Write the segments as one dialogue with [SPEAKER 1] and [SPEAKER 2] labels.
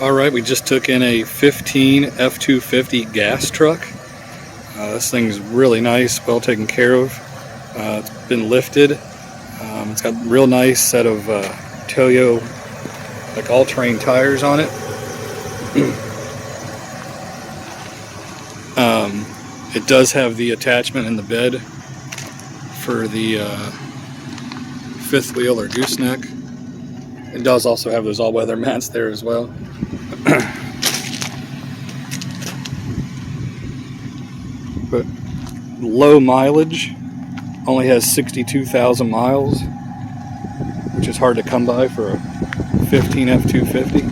[SPEAKER 1] Alright, we just took in a 15 F-250 gas truck. This thing's really nice, well taken care of. It's been lifted. It's got a real nice set of Toyo, like all-terrain tires on it. It does have the attachment in the bed for the fifth wheel or gooseneck. It does also have those all-weather mats there as well. But low mileage, only has 62,000 miles, which is hard to come by for a 15 F-250.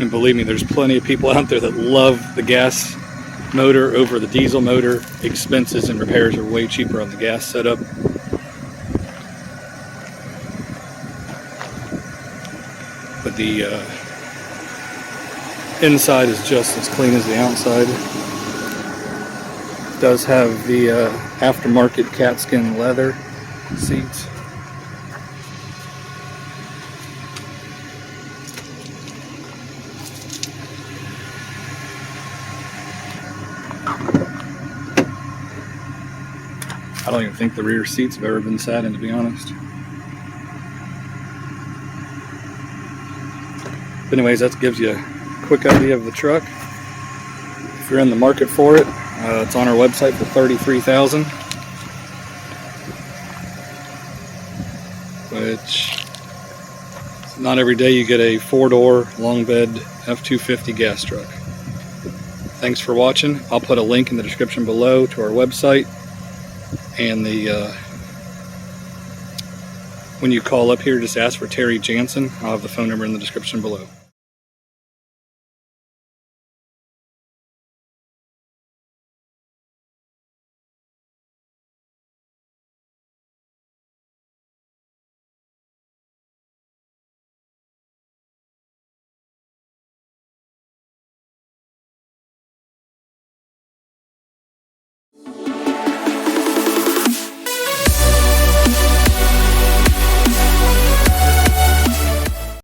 [SPEAKER 1] And believe me, there's plenty of people out there that love the gas motor over the diesel motor. Expenses and repairs are way cheaper on the gas setup. But the inside is just as clean as the outside. It does have the aftermarket cat skin leather seats. I don't even think the rear seats have ever been sat in, to be honest. But anyways, that gives you a quick idea of the truck. If you're in the market for it, it's on our website for $33,000, which not every day you get a 4-door long bed F-250 gas truck. Thanks for watching. I'll put a link in the description below to our website, and when you call up here, just ask for Terry Jansen. I'll have the phone number in the description below.